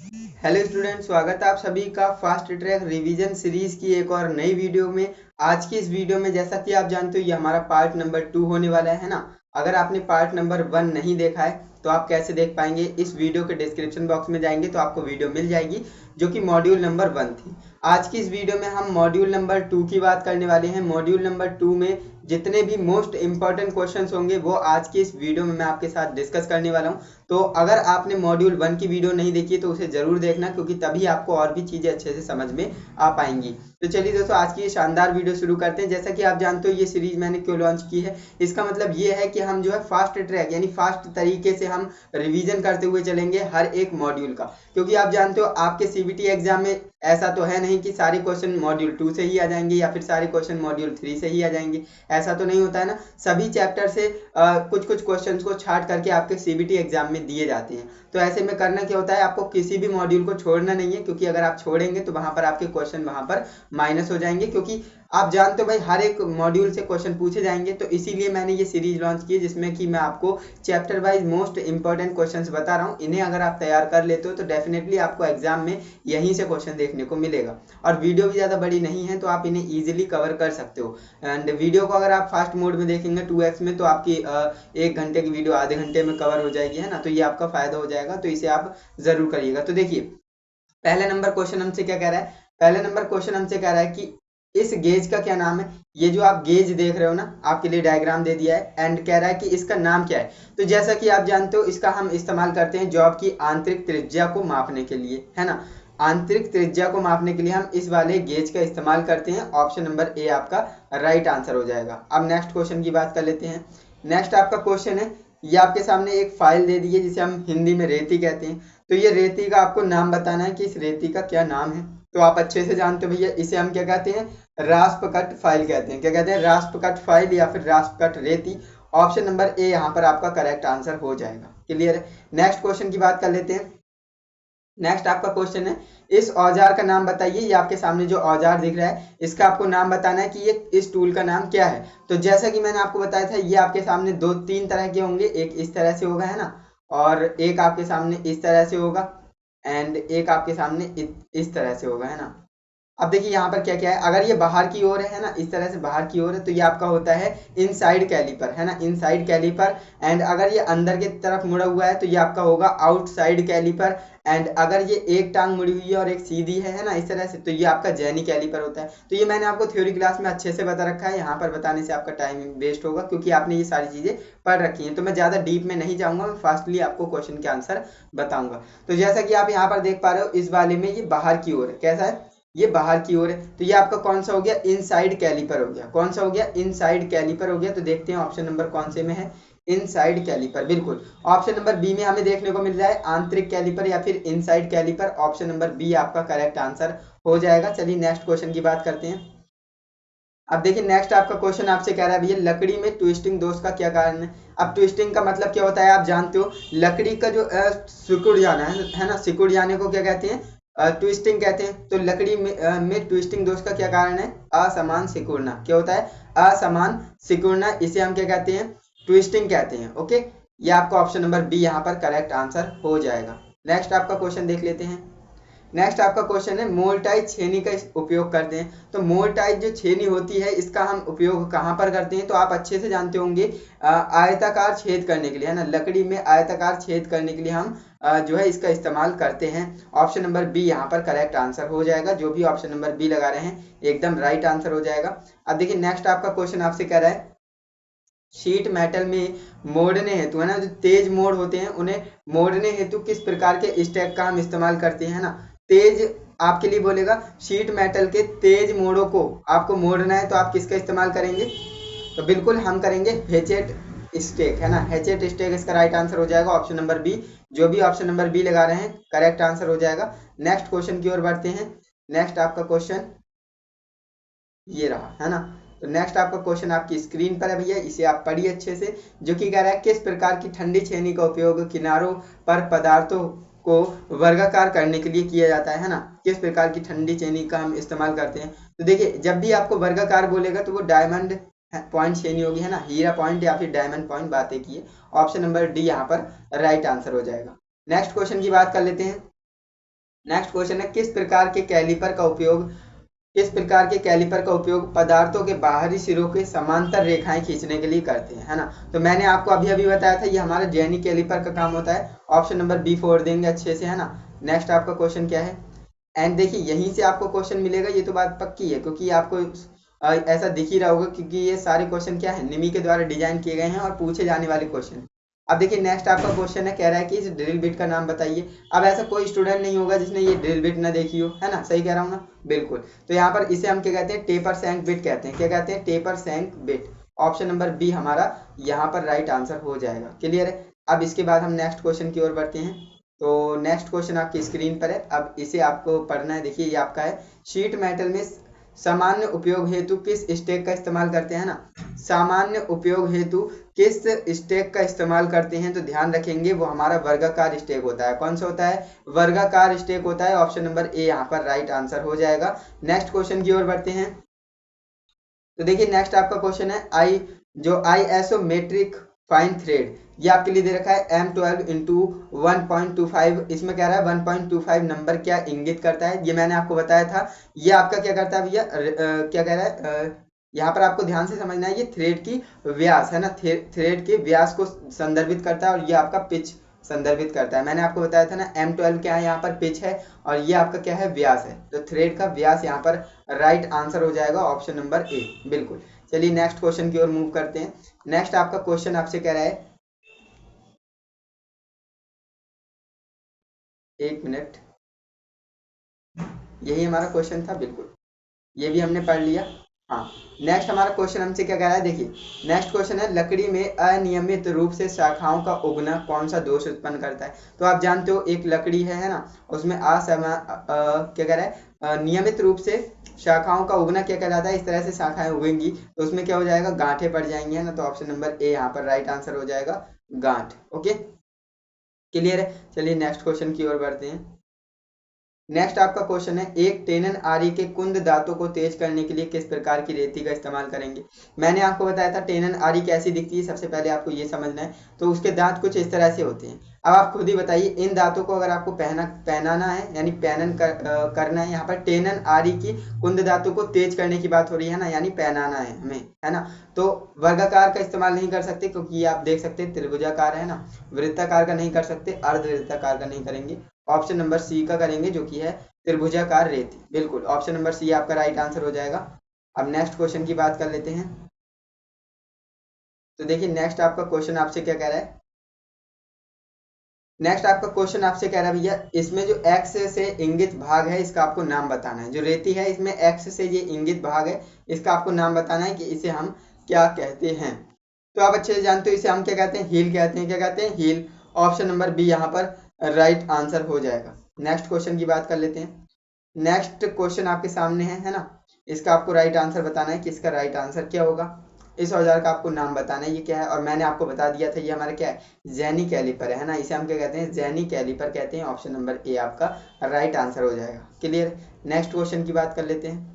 Hello student, स्वागत है आप सभी का फास्ट ट्रैक रिवीजन सीरीज की एक और नई वीडियो में। आज की इस वीडियो में जैसा कि आप जानते हो ये हमारा पार्ट नंबर 2 होने वाला है ना। अगर आपने पार्ट नंबर 1 नहीं देखा है तो आप कैसे देख पाएंगे, इस वीडियो के डिस्क्रिप्शन बॉक्स में जाएंगे तो आपको वीडियो मिल जाएगी जो कि मॉड्यूल नंबर 1 थी। आज की इस वीडियो में हम मॉड्यूल नंबर 2 की बात करने वाले हैं। मॉड्यूल नंबर 2 में जितने भी मोस्ट इंपॉर्टेंट क्वेश्चंस होंगे वो आज की इस वीडियो में मैं आपके साथ डिस्कस करने वाला हूं। तो अगर आपने मॉड्यूल 1 की वीडियो नहीं देखी है तो उसे जरूर देखना, क्योंकि तभी आपको और भी चीजें अच्छे से समझ में आ पाएंगी। तो चलिए दोस्तों, आज की ये शानदार वीडियो शुरू करते हैं। जैसा कि आप जानते हो ये सीरीज मैंने क्यों लॉन्च की है, इसका मतलब ये है कि हम जो है फास्ट ट्रैक यानी फास्ट तरीके से हम रिवीजन करते हुए चलेंगे हर एक मॉड्यूल का। क्योंकि आप जानते हो आपके सीबीटी एग्जाम में ऐसा तो है नहीं कि सारे क्वेश्चन मॉड्यूल 2 से ही आ जाएंगे या फिर सारे क्वेश्चन मॉड्यूल 3 से ही आ जाएंगे। ऐसा तो नहीं होता है ना। सभी चैप्टर से कुछ कुछ क्वेश्चंस को छाट करके आपके सीबीटी एग्जाम में दिए जाते हैं। तो ऐसे में करना क्या होता है, आपको किसी भी मॉड्यूल को छोड़ना नहीं है, क्योंकि अगर आप छोड़ेंगे तो वहां पर आपके क्वेश्चन वहां पर माइनस हो जाएंगे। क्योंकि आप जानते हो भाई हर एक मॉड्यूल से क्वेश्चन पूछे जाएंगे, तो इसीलिए मैंने ये सीरीज लॉन्च की है जिसमें कि मैं आपको chapter wise most important questions बता रहा हूँ। इन्हें अगर आप तैयार कर लेते हो तो डेफिनेटली आपको एग्जाम में यहीं से क्वेश्चन देखने को मिलेगा। और वीडियो भी ज़्यादा बड़ी नहीं है तो आप इन्हें ईजिली कवर कर सकते हो। एंड वीडियो को अगर आप फास्ट मोड में देखेंगे 2x में तो आपकी 1 घंटे की वीडियो आधे घंटे में कवर हो जाएगी, है ना। तो ये आपका फायदा हो जाएगा, तो इसे आप जरूर करिएगा। तो देखिए, पहले नंबर क्वेश्चन हमसे क्या कह रहा है। पहले नंबर क्वेश्चन हमसे कह रहा है कि इस गेज का क्या नाम है। ये जो आप गेज देख रहे हो ना, आपके लिए डायग्राम दे दिया है एंड कह रहा है कि इसका नाम क्या है। तो जैसा कि आप जानते हो इसका हम इस्तेमाल करते हैं जॉब की आंतरिक त्रिज्या को मापने के लिए, है ना। आंतरिक त्रिज्या को मापने के लिए हम इस वाले गेज का इस्तेमाल करते हैं। ऑप्शन नंबर ए आपका राइट आंसर हो जाएगा। अब नेक्स्ट क्वेश्चन की बात कर लेते हैं। नेक्स्ट आपका क्वेश्चन है, ये आपके सामने एक फाइल दे दी है जिसे हम हिंदी में रेती कहते हैं। तो ये रेती का आपको नाम बताना है कि इस रेती का क्या नाम है। तो आप अच्छे से जानते हो भैया, इसे हम क्या कहते हैं, रास्प कट फाइल कहते हैं। क्या कहते हैं, रास्प कट फाइल या फिर रास्प कट रेती। ऑप्शन नंबर ए यहाँ पर आपका करेक्ट आंसर हो जाएगा। क्लियर है। नेक्स्ट क्वेश्चन की बात कर लेते हैं। नेक्स्ट आपका क्वेश्चन है, इस औजार का नाम बताइए। ये आपके सामने जो औजार दिख रहा है इसका आपको नाम बताना है कि ये इस टूल का नाम क्या है। तो जैसा कि मैंने आपको बताया था, ये आपके सामने दो तीन तरह के होंगे। एक इस तरह से होगा, है ना, और एक आपके सामने इस तरह से होगा एंड एक आपके सामने इस तरह से होगा, है ना। अब देखिए यहाँ पर क्या क्या है। अगर ये बाहर की ओर है ना, इस तरह से बाहर की ओर है, तो ये आपका होता है इनसाइड कैलिपर, है ना, इनसाइड कैलिपर। एंड अगर ये अंदर की तरफ मुड़ा हुआ है तो ये आपका होगा आउटसाइड कैलिपर। एंड अगर ये एक टांग मुड़ी हुई है और एक सीधी है ना, इस तरह से, तो ये आपका जेनी कैलिपर होता है। तो ये मैंने आपको थ्योरी क्लास में अच्छे से बता रखा है। यहाँ पर बताने से आपका टाइम वेस्ट होगा, क्योंकि आपने ये सारी चीजें पढ़ रखी हैं। तो मैं ज्यादा डीप में नहीं जाऊंगा, मैं फास्टली आपको क्वेश्चन के आंसर बताऊंगा। तो जैसा कि आप यहाँ पर देख पा रहे हो, इस वाले में ये बाहर की ओर है। कैसा है, ये बाहर की ओर है। तो ये आपका कौन सा हो गया, इनसाइड कैलिपर हो गया। कौन सा हो गया, इनसाइड कैलिपर हो गया। तो देखते हैं ऑप्शन नंबर कौन से में है, इनसाइड कैलिपर। बिल्कुल ऑप्शन नंबर बी में हमें देखने को मिल रहा है आंतरिक कैलिपर या फिर inside caliper. Option number B आपका करेक्ट आंसर हो जाएगा। चलिए नेक्स्ट क्वेश्चन की बात करते हैं। अब देखिए, नेक्स्ट आपका क्वेश्चन आपसे कह रहा है भैया, लकड़ी में ट्विस्टिंग दोष का क्या कारण है। अब ट्विस्टिंग का मतलब क्या होता है, आप जानते हो लकड़ी का जो सिकुड़ जाना है ना, सिकुड़ जाने को क्या कहते हैं, ट्विस्टिंग कहते हैं। तो लकड़ी में ट्विस्टिंग दोष का क्या कारण है, असमान सिकुड़ना। क्या होता है, असमान सिकुड़ना। इसे हम क्या कहते हैं, ट्विस्टिंग कहते हैं। ओके, ये आपका ऑप्शन नंबर बी यहाँ पर करेक्ट आंसर हो जाएगा। नेक्स्ट आपका क्वेश्चन देख लेते हैं। नेक्स्ट आपका क्वेश्चन है, मोलटाइज छेनी का उपयोग करते हैं। तो मोलटाइज जो छेनी होती है इसका हम उपयोग कहाँ पर करते हैं, तो आप अच्छे से जानते होंगे, आयताकार छेद करने के लिए, है ना। लकड़ी में आयताकार छेद करने के लिए हम जो है इसका इस्तेमाल करते हैं। ऑप्शन नंबर बी यहाँ पर करेक्ट आंसर हो जाएगा। जो भी ऑप्शन नंबर बी लगा रहे हैं एकदम राइट आंसर हो जाएगा। अब देखिए, नेक्स्ट आपका क्वेश्चन आपसे कह रहा है, शीट मेटल में मोड़ने हेतु, है ना, जो तेज मोड़ होते हैं उन्हें मोड़ने हेतु किस प्रकार के स्टेप का हम इस्तेमाल करते हैं, है ना। तेज आपके लिए बोलेगा, शीट मेटल के तेज मोड़ों को आपको मोड़ना है तो आप किसका इस्तेमाल करेंगे। तो बिल्कुल हम करेंगे हेचेट स्टेक, है ना। हेचेट स्टेक इसका राइट आंसर हो जाएगा। ऑप्शन नंबर बी, जो भी ऑप्शन नंबर बी लगा रहे हैं करेक्ट आंसर हो जाएगा। नेक्स्ट क्वेश्चन की ओर बढ़ते हैं। नेक्स्ट आपका क्वेश्चन ये रहा, है ना। तो नेक्स्ट आपका क्वेश्चन आपकी स्क्रीन पर है भैया, इसे आप पढ़िए अच्छे से। जो कि कह रहा है, किस प्रकार की ठंडी छेनी का उपयोग किनारों पर पदार्थों को वर्गाकार करने के लिए किया जाता है ना। किस प्रकार की ठंडी छेनी का हम इस्तेमाल करते हैं। तो देखिए, जब भी आपको वर्गाकार बोलेगा तो वो डायमंड पॉइंट छेनी होगी, है ना, हीरा पॉइंट या फिर डायमंड पॉइंट, बातें की है। ऑप्शन नंबर डी यहाँ पर राइट आंसर हो जाएगा। नेक्स्ट क्वेश्चन की बात कर लेते हैं। नेक्स्ट क्वेश्चन है किस प्रकार के कैलिपर का उपयोग पदार्थों के बाहरी सिरों के समांतर रेखाएं खींचने के लिए करते हैं, है ना। तो मैंने आपको अभी अभी बताया था ये हमारा जेनी कैलिपर का काम होता है। ऑप्शन नंबर बी फोड़ देंगे अच्छे से, है ना। नेक्स्ट आपका क्वेश्चन क्या है, एंड देखिए यहीं से आपको क्वेश्चन मिलेगा, ये तो बात पक्की है, क्योंकि आपको ऐसा दिख ही रहा होगा, क्योंकि ये सारे क्वेश्चन क्या है, निमी के द्वारा डिजाइन किए गए हैं और पूछे जाने वाले क्वेश्चन। अब देखिए नेक्स्ट आपका क्वेश्चन है, कह रहा है कि इस ड्रिल बिट का नाम बताइए। अब ऐसा कोई स्टूडेंट नहीं होगा जिसने ये ड्रिल बिट ना देखी हो, है ना, सही कह रहा हूँ ना, बिल्कुल। तो यहाँ पर इसे हम क्या कहते हैं, टेपर सैंक बिट कहते हैं। क्या कहते हैं, taper shank bit. Option number B हमारा यहाँ पर राइट आंसर हो जाएगा। क्लियर है। अब इसके बाद हम नेक्स्ट क्वेश्चन की ओर बढ़ते हैं। तो नेक्स्ट क्वेश्चन आपकी स्क्रीन पर है, अब इसे आपको पढ़ना है। देखिए ये आपका है, शीट मेटल में सामान्य उपयोग हेतु किस स्टेक का इस्तेमाल करते हैं ना। सामान्य उपयोग हेतु किस स्टेक का इस्तेमाल करते हैं, तो ध्यान रखेंगे वो हमारा वर्गाकार स्टेक होता है। कौन सा होता है, वर्गाकार स्टेक होता है। ऑप्शन नंबर ए यहाँ पर राइट आंसर हो जाएगा। नेक्स्ट क्वेश्चन की ओर बढ़ते हैं। तो देखिए नेक्स्ट आपका क्वेश्चन है, ISO मेट्रिक फाइन थ्रेड, ये आपके लिए दे रखा है M12 इंटू 1.25। इसमें कह रहा है 1.25 नंबर क्या इंगित करता है, ये मैंने आपको बताया था। ये आपका क्या करता है भैया, क्या कह रहा है, यहाँ पर आपको ध्यान से समझना है, ये थ्रेड की व्यास है ना, थ्रेड के व्यास को संदर्भित करता है, और ये आपका पिच संदर्भित करता है। मैंने आपको बताया था ना, M12 क्या है, यहाँ पर पिच है, और ये आपका क्या है, व्यास है। तो थ्रेड का व्यास यहाँ पर राइट आंसर हो जाएगा, ऑप्शन नंबर ए, बिल्कुल। चलिए नेक्स्ट क्वेश्चन की ओर मूव करते हैं। नेक्स्ट आपका क्वेश्चन आपसे कह रहा है, एक मिनट, यही हमारा क्वेश्चन था, बिल्कुल, ये भी हमने पढ़ लिया। हाँ, नेक्स्ट हमारा क्वेश्चन हमसे क्या कह रहा है, देखिए नेक्स्ट क्वेश्चन है, लकड़ी में अनियमित रूप से शाखाओं का उगना कौन सा दोष उत्पन्न करता है। तो आप जानते हो एक लकड़ी है ना, उसमें क्या कह रहा है, नियमित रूप से शाखाओं का उगना क्या कहलाता है, इस तरह से शाखाएं उगेंगी तो उसमें क्या हो जाएगा, गांठे पड़ जाएंगे, है ना। तो ऑप्शन नंबर ए यहाँ पर राइट आंसर हो जाएगा, गांठ। ओके, क्लियर है। चलिए नेक्स्ट क्वेश्चन की ओर बढ़ते हैं। नेक्स्ट आपका क्वेश्चन है, एक टेनन आरी के कुंद दांतों को तेज करने के लिए किस प्रकार की रेती का इस्तेमाल करेंगे। मैंने आपको बताया था टेनन आरी कैसी दिखती है, सबसे पहले आपको ये समझना है। तो उसके दांत कुछ इस तरह से होते हैं। अब आप खुद ही बताइए, इन दांतों को अगर आपको पहनाना है, यानी करना है, यहाँ पर टेनन आरी की कुंद दांतों को तेज करने की बात हो रही है ना, यानी पहनाना है हमें, है ना। तो वर्गाकार का इस्तेमाल नहीं कर सकते, क्योंकि ये आप देख सकते हैं त्रिभुजाकार है ना। वृत्ताकार का नहीं कर सकते, अर्धवृत्ताकार का नहीं करेंगे। ऑप्शन नंबर सी का करेंगे, जो कि है त्रिभुजाकार रेती, बिल्कुल। ऑप्शन नंबर सी आपका राइट आंसर हो जाएगा। अब नेक्स्ट क्वेश्चन की बात कर लेते हैं। तो देखिए नेक्स्ट आपका क्वेश्चन आपसे क्या कह रहा है, नेक्स्ट आपका क्वेश्चन आपसे कह रहा है भैया, इसमें जो एक्स से इंगित भाग है इसका आपको नाम बताना है। जो रेती है इसमें एक्स से ये इंगित भाग है, इसका आपको नाम बताना है कि इसे हम क्या कहते हैं। तो आप अच्छे से जानते हो इसे हम क्या कहते हैं, हील कहते हैं। क्या कहते हैं, हील। ऑप्शन नंबर बी यहाँ पर राइट आंसर हो जाएगा। नेक्स्ट क्वेश्चन की बात कर लेते हैं। नेक्स्ट क्वेश्चन आपके सामने है ना, इसका आपको राइट आंसर बताना है कि इसका राइट आंसर क्या होगा। इस औजार का आपको नाम बताना है, ये क्या है, और मैंने आपको बता दिया था ये हमारा क्या है, जेनी कैलिपर है ना, इसे हम क्या कहते हैं, जेनी कैलिपर कहते हैं। ऑप्शन नंबर ए आपका राइट आंसर हो जाएगा। क्लियर। नेक्स्ट क्वेश्चन की बात कर लेते हैं।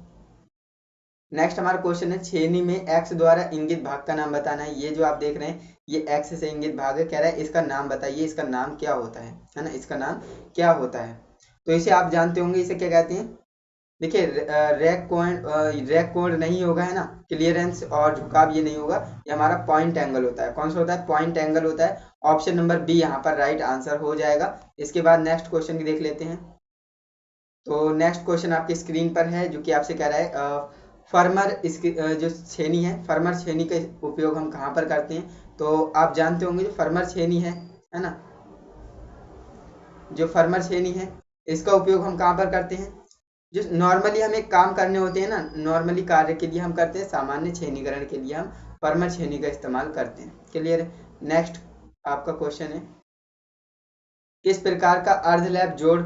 नेक्स्ट हमारा क्वेश्चन है, छेनी में एक्स द्वारा इंगित भाग का नाम बताना है। ये जो आप देख रहे हैं ये एक्स से इंगित भाग है, कह रहा है इसका नाम बताइए, इसका नाम क्या होता है ना, इसका नाम क्या होता है। तो इसे आप जानते होंगे, इसे क्या कहते हैं। देखिए रैक कोण नहीं होगा, है ना, क्लियरेंस और झुकाव ये नहीं होगा, ये हमारा पॉइंट एंगल होता है। कौन सा होता है, पॉइंट एंगल होता है। ऑप्शन नंबर बी यहाँ पर राइट आंसर हो जाएगा। इसके बाद नेक्स्ट क्वेश्चन देख लेते हैं। तो नेक्स्ट क्वेश्चन आपकी स्क्रीन पर है, जो कि आपसे कह रहा है, फर्मर इसकी जो छेनी है, फर्मर छेनी का उपयोग हम कहाँ पर करते हैं। तो आप जानते होंगे जो फर्मर छेनी है ना, जो फर्मर छेनी है इसका उपयोग हम कहाँ पर करते हैं। जो नॉर्मली हमें काम करने होते हैं ना, नॉर्मली कार्य के लिए हम करते हैं, सामान्य छेनीकरण के लिए हम फर्मर छेनी का इस्तेमाल करते हैं। क्लियर है। नेक्स्ट आपका क्वेश्चन है, किस प्रकार का अर्धलैप जोड़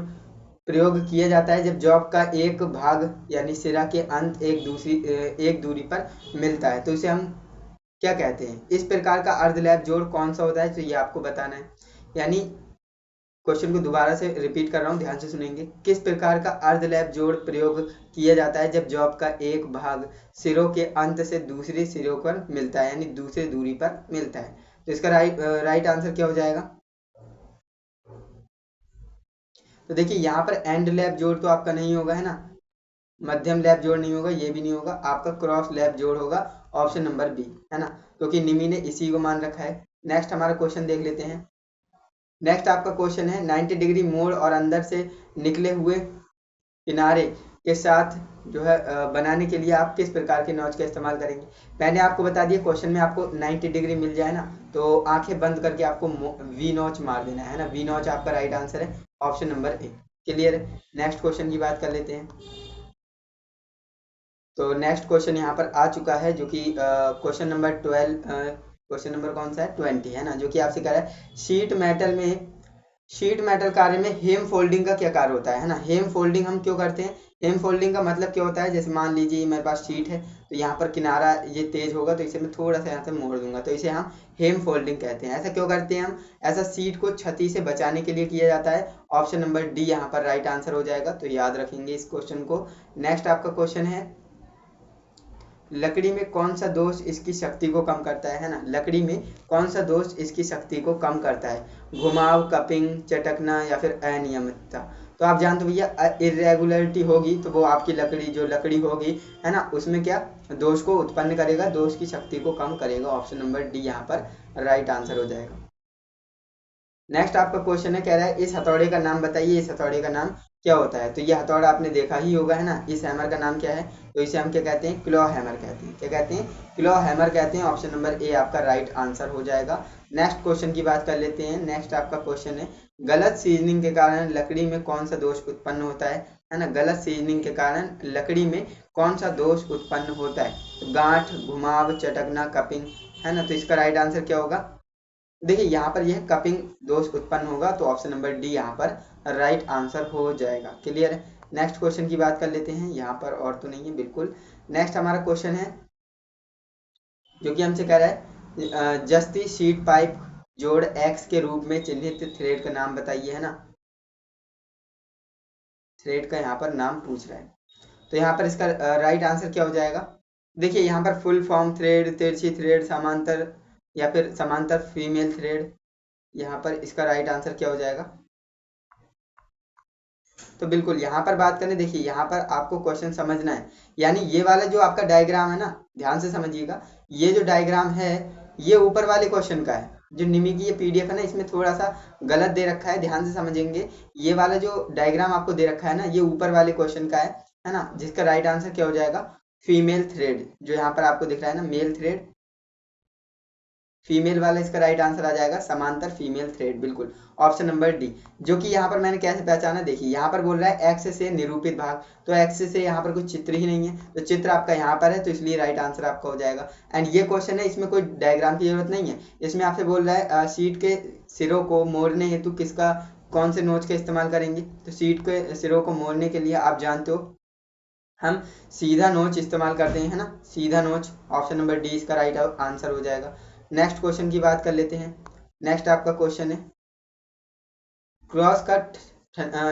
प्रयोग किया जाता है जब जॉब का एक भाग यानी सिरा के अंत एक दूरी पर मिलता है। तो इसे हम क्या कहते हैं, इस प्रकार का अर्धलैप जोड़ कौन सा होता है, तो ये आपको बताना है। यानी क्वेश्चन को दोबारा से रिपीट कर रहा हूँ, ध्यान से सुनेंगे। किस प्रकार का अर्धलैप जोड़ प्रयोग किया जाता है जब जॉब का एक भाग सिरों के अंत से दूसरे सिरों पर मिलता है, यानी दूसरी दूरी पर मिलता है। तो इसका राइट आंसर क्या हो जाएगा। तो देखिए यहाँ पर एंड लैप जोड़ तो आपका नहीं होगा, है ना, मध्यम लैप जोड़ नहीं होगा, ये भी नहीं होगा, आपका क्रॉस लैप जोड़ होगा, ऑप्शन नंबर बी, है ना, क्योंकि निमी ने इसी को मान रखा है। नेक्स्ट हमारा क्वेश्चन देख लेते हैं। नेक्स्ट आपका क्वेश्चन है 90 डिग्री मोड़ और अंदर से निकले हुए किनारे के साथ जो है बनाने के लिए आप किस प्रकार के नॉच का इस्तेमाल करेंगे। मैंने आपको बता दिया क्वेश्चन में आपको 90 डिग्री मिल जाए ना तो आंखें बंद करके आपको वी नॉच मार देना है ना, वी नॉच आपका राइट आंसर है, ऑप्शन नंबर ए। क्लियर है। नेक्स्ट क्वेश्चन की बात कर लेते हैं। तो नेक्स्ट क्वेश्चन यहाँ पर आ चुका है जो कि क्वेश्चन नंबर 12, क्वेश्चन नंबर कौन सा है 20, है ना, जो कि आपसे कह रहा है शीट मेटल कार्य में हेम फोल्डिंग का क्या कार्य होता है ना। हेम फोल्डिंग हम क्यों करते हैं, हेम फोल्डिंग का मतलब क्या होता है, जैसे मान लीजिए मेरे पास शीट है तो यहाँ पर किनारा ये तेज होगा तो इसे मैं थोड़ा सा यहाँ से मोड़ दूंगा, तो इसे हम हेम फोल्डिंग कहते हैं। ऐसा क्यों करते हैं हम, ऐसा शीट को क्षति से बचाने के लिए किया जाता है, ऑप्शन नंबर डी यहाँ पर राइट आंसर हो जाएगा, तो याद रखेंगे इस क्वेश्चन को। नेक्स्ट आपका क्वेश्चन है लकड़ी में कौन सा दोष इसकी शक्ति को कम करता है ना, लकड़ी में कौन सा दोष इसकी शक्ति को कम करता है, घुमाव, कपिंग, चटकना या फिर अनियमितता। तो आप जानते हो भैया इरेगुलरिटी होगी तो वो आपकी लकड़ी होगी, है ना, उसमें क्या दोष को उत्पन्न करेगा, दोष की शक्ति को कम करेगा, ऑप्शन नंबर डी यहाँ पर राइट आंसर हो जाएगा। नेक्स्ट आपका क्वेश्चन है, कह रहा है इस हथौड़े का नाम बताइए, इस हथौड़े का नाम क्या होता है। तो ये हथौड़ा आपने देखा ही होगा, है ना, इस हैमर का नाम क्या है, तो इसे हम क्या कहते हैं, क्लॉ हैमर कहते हैं। क्या कहते हैं, क्लॉ हैमर कहते हैं, ऑप्शन नंबर ए आपका राइट आंसर हो जाएगा। नेक्स्ट क्वेश्चन की बात कर लेते हैं। नेक्स्ट आपका क्वेश्चन है गलत सीजनिंग के कारण लकड़ी में कौन सा दोष उत्पन्न होता है ना, गलत सीजनिंग के कारण लकड़ी में कौन सा दोष उत्पन्न होता है, तो गांठ, घुमाव, चटकना, कपिंग, है ना, तो इसका राइट आंसर क्या होगा, देखिए यहाँ पर यह कपिंग दोष उत्पन्न होगा, तो ऑप्शन नंबर डी यहाँ पर राइट आंसर हो जाएगा। क्लियर है। नेक्स्ट क्वेश्चन की बात कर लेते हैं, यहाँ पर और तो नहीं है बिल्कुल। नेक्स्ट हमारा क्वेश्चन है जो कि हमसे कह रहा है जस्ती शीट पाइप जोड़ एक्स के रूप में चिन्हित थ्रेड का नाम बताइए, है ना, थ्रेड का यहाँ पर नाम पूछ रहा है, तो यहाँ पर इसका राइट आंसर क्या हो जाएगा। देखिए यहाँ पर फुल फॉर्म थ्रेड, तिरछी थ्रेड, समांतर या फिर समांतर फीमेल थ्रेड, यहाँ पर इसका राइट आंसर क्या हो जाएगा। तो बिल्कुल यहाँ पर बात करें, देखिए यहाँ पर आपको क्वेश्चन समझना है, यानी ये वाला जो आपका डायग्राम है ना, ध्यान से समझिएगा, ये जो डायग्राम है ये ऊपर वाले क्वेश्चन का है, जो निमी की ये पीडीएफ है ना इसमें थोड़ा सा गलत दे रखा है, ध्यान से समझेंगे। ये वाला जो डायग्राम आपको दे रखा है ना, ये ऊपर वाले क्वेश्चन का है ना, जिसका राइट आंसर क्या हो जाएगा, फीमेल थ्रेड, जो यहाँ पर आपको दिख रहा है ना मेल थ्रेड, फीमेल वाला इसका राइट आंसर आ जाएगा समांतर फीमेल थ्रेड, बिल्कुल ऑप्शन नंबर डी। जो कि यहाँ पर मैंने कैसे पहचाना, देखिए यहाँ पर बोल रहा है एक्स से निरूपित भाग, तो एक्स से यहाँ पर कुछ चित्र ही नहीं है, तो चित्र आपका यहाँ पर है, तो इसलिए राइट आंसर आपका हो जाएगा। एंड ये क्वेश्चन है, इसमें कोई डायग्राम की जरूरत नहीं है, इसमें आपसे बोल रहा है शीट के सिरों को मोड़ने हेतु किसका कौन से नोच का इस्तेमाल करेंगे, तो शीट के सिरों को मोड़ने के लिए आप जानते हो हम सीधा नोच इस्तेमाल करते हैं, है ना, सीधा नोच, ऑप्शन नंबर डी इसका राइट आंसर हो जाएगा। नेक्स्ट क्वेश्चन की बात कर लेते हैं। नेक्स्ट आपका क्वेश्चन है क्रॉस कट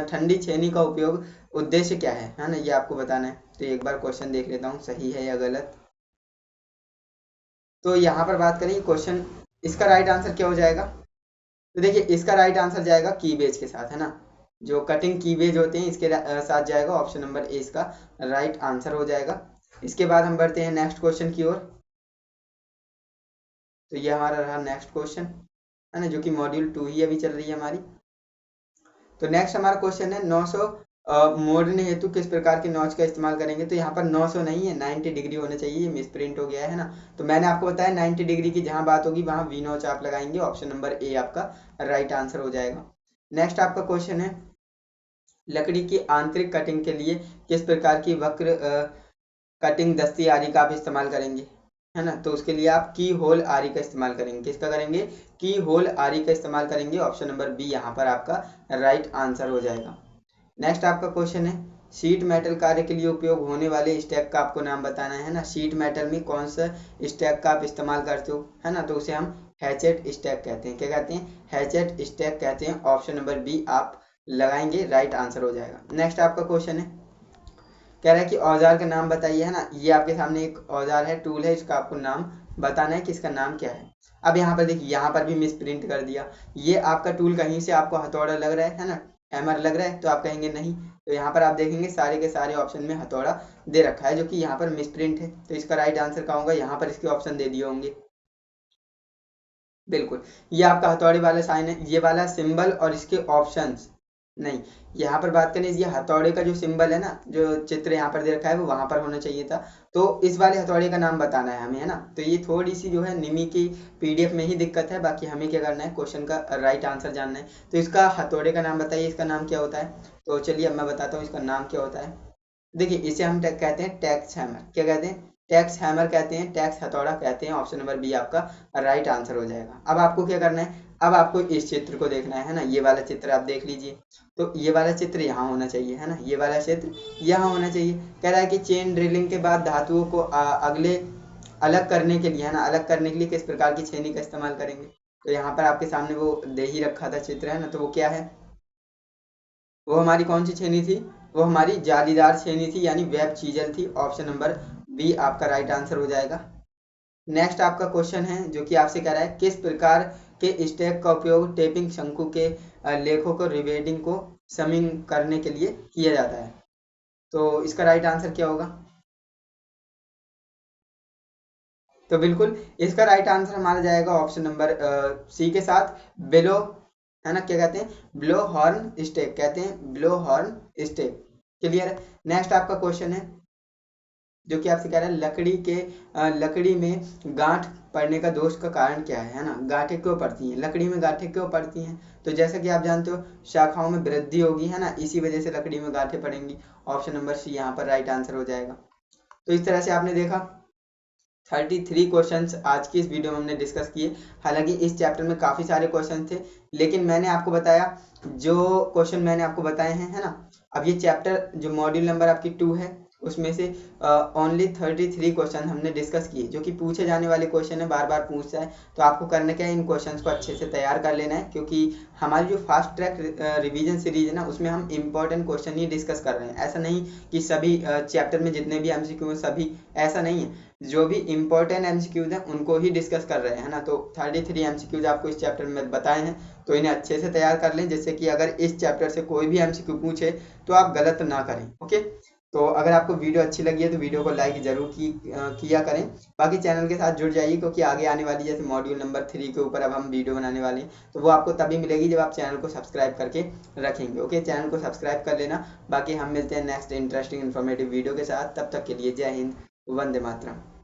ठंडी छेनी का उपयोग उद्देश्य क्या है ना, ये आपको बताना है। तो एक बार क्वेश्चन देख लेता हूँ सही है या गलत। तो यहाँ पर बात करें क्वेश्चन, इसका राइट आंसर क्या हो जाएगा, तो देखिए इसका राइट आंसर जाएगा कीबेज के साथ, है ना, जो कटिंग कीबेज होते हैं इसके साथ जाएगा, ऑप्शन नंबर ए इसका राइट आंसर हो जाएगा। इसके बाद हम बढ़ते हैं नेक्स्ट क्वेश्चन की ओर। तो ये हमारा रहा नेक्स्ट क्वेश्चन, है ना, जो कि मॉड्यूल 2 ही अभी चल रही है हमारी। तो नेक्स्ट हमारा क्वेश्चन है 900 मोड़ने हेतु किस प्रकार के नॉच का इस्तेमाल करेंगे। तो यहाँ पर 900 नहीं है, 90 डिग्री होना चाहिए, ये मिसप्रिंट हो गया है ना। तो मैंने आपको बताया 90 डिग्री की जहां बात होगी वहां वी नॉच आप लगाएंगे, ऑप्शन नंबर ए आपका राइट आंसर हो जाएगा। नेक्स्ट आपका क्वेश्चन है लकड़ी की आंतरिक कटिंग के लिए किस प्रकार की वक्र कटिंग दस्ती आदि का आप इस्तेमाल करेंगे, है ना, तो उसके लिए आप की होल आरी का इस्तेमाल करेंगे, किसका करेंगे, की होल आरी का इस्तेमाल करेंगे, ऑप्शन नंबर बी यहाँ पर आपका राइट आंसर हो जाएगा। नेक्स्ट आपका क्वेश्चन है शीट मेटल कार्य के लिए उपयोग होने वाले स्टैक का आपको नाम बताना है ना, शीट मेटल में कौन सा स्टैक का आप इस्तेमाल करते हो, है ना, तो उसे हम हैचेट स्टैक कहते हैं। क्या कहते हैं, हैचेट स्टैक कहते हैं, ऑप्शन नंबर बी आप लगाएंगे, राइट आंसर हो जाएगा। नेक्स्ट आपका क्वेश्चन है कह रहा है कि औजार का नाम बताइए, है ना, ये आपके सामने एक औजार है, टूल है, इसका आपको नाम बताना है कि इसका नाम क्या है। अब यहाँ पर देखिए यहाँ पर भी मिस प्रिंट कर दिया, ये आपका टूल कहीं से आपको हथौड़ा लग रहा है ना, हैमर लग रहा है? तो आप कहेंगे नहीं। तो यहाँ पर आप देखेंगे सारे के सारे ऑप्शन में हथौड़ा दे रखा है, जो कि यहाँ पर मिसप्रिंट है। तो इसका राइट आंसर क्या होगा? यहाँ पर इसके ऑप्शन दे दिए होंगे। बिल्कुल, ये आपका हथौड़े वाला साइन है, ये वाला सिंबल और इसके ऑप्शंस नहीं। यहाँ पर बात करें, ये हथौड़े का जो सिंबल है ना, जो चित्र यहाँ पर दे रखा है, वो वहां पर होना चाहिए था। तो इस वाले हथौड़े का नाम बताना है हमें, है ना। तो ये थोड़ी सी जो है निमी की पीडीएफ में ही दिक्कत है, बाकी हमें क्या करना है, क्वेश्चन का राइट आंसर जानना है। तो इसका हथौड़े का नाम बताइए, इसका नाम क्या होता है? तो चलिए अब मैं बताता हूँ इसका नाम क्या होता है। देखिए, इसे हम कहते हैं टैक्स हैमर। क्या कहते हैं? टैक्स हैमर कहते हैं, टैक्स हथौड़ा कहते हैं। ऑप्शन नंबर बी आपका राइट आंसर हो जाएगा। अब आपको क्या करना है, अब आपको इस चित्र को देखना है ना। ये वाला चित्र आप देख लीजिए। तो ये वाला चित्र यहाँ होना चाहिए, है ना। ये वाला चित्र यहाँ होना चाहिए। कह रहा है कि चेन ड्रिलिंग के बाद धातुओं को अगले अलग करने के लिए, है ना, अलग करने के लिए किस प्रकार की छेनी का इस्तेमाल करेंगे। तो यहाँ पर आपके सामने वो दे ही रखा था चित्र, है ना। तो वो क्या है? वो हमारी कौन सी छेनी थी? वो हमारी जालीदार छेनी थी, यानी वेब चीजल थी। ऑप्शन नंबर बी आपका राइट आंसर हो जाएगा। नेक्स्ट आपका क्वेश्चन है, जो कि आपसे कह रहा है किस प्रकार के स्टैक का उपयोग टेपिंग शंकु के लेखों को रिवेडिंग को समिंग करने के लिए किया जाता है। तो इसका राइट आंसर क्या होगा? तो बिल्कुल इसका राइट आंसर हमारा जाएगा ऑप्शन नंबर सी के साथ, बेलो, है ना। क्या कहते हैं? ब्लो हॉर्न स्टेक कहते हैं, ब्लो हॉर्न स्टेक। क्लियर है। नेक्स्ट आपका क्वेश्चन है, जो कि आपसे कह रहा है लकड़ी में गांठ पड़ने का दोष का कारण क्या है ना। गांठें क्यों पड़ती हैं लकड़ी में? गांठें क्यों पड़ती हैं? तो जैसा कि आप जानते हो, शाखाओं में वृद्धि होगी, है ना, इसी वजह से लकड़ी में गांठें पड़ेंगी। ऑप्शन नंबर सी यहाँ पर राइट आंसर हो जाएगा। तो इस तरह से आपने देखा 33 क्वेश्चंस आज की इस वीडियो में हमने डिस्कस किए। हालांकि इस चैप्टर में काफ़ी सारे क्वेश्चन थे, लेकिन मैंने आपको बताया, जो क्वेश्चन मैंने आपको बताए हैं, है ना। अब ये चैप्टर जो मॉड्यूल नंबर आपकी 2 है, उसमें से ओनली 33 क्वेश्चन हमने डिस्कस किए, जो कि पूछे जाने वाले क्वेश्चन है, बार बार पूछता है। तो आपको करना क्या है, इन क्वेश्चंस को अच्छे से तैयार कर लेना है, क्योंकि हमारी जो फास्ट ट्रैक रिवीजन सीरीज है ना, उसमें हम इंपॉर्टेंट क्वेश्चन ही डिस्कस कर रहे हैं। ऐसा नहीं कि सभी चैप्टर में जितने भी एमसीक्यू हैं सभी, ऐसा नहीं है। जो भी इंपॉर्टेंट एमसीक्यूज हैं उनको ही डिस्कस कर रहे हैं ना। तो 33 एमसीक्यूज आपको इस चैप्टर में बताए हैं, तो इन्हें अच्छे से तैयार कर लें, जिससे कि अगर इस चैप्टर से कोई भी एमसीक्यू पूछे तो आप गलत ना करें। ओके। तो अगर आपको वीडियो अच्छी लगी है तो वीडियो को लाइक जरूर किया करें। बाकी चैनल के साथ जुड़ जाइए, क्योंकि आगे आने वाली जैसे मॉड्यूल नंबर 3 के ऊपर अब हम वीडियो बनाने वाले हैं, तो वो आपको तभी मिलेगी जब आप चैनल को सब्सक्राइब करके रखेंगे। ओके, चैनल को सब्सक्राइब कर लेना। बाकी हम मिलते हैं नेक्स्ट इंटरेस्टिंग इन्फॉर्मेटिव वीडियो के साथ। तब तक के लिए जय हिंद, वंदे मातरम।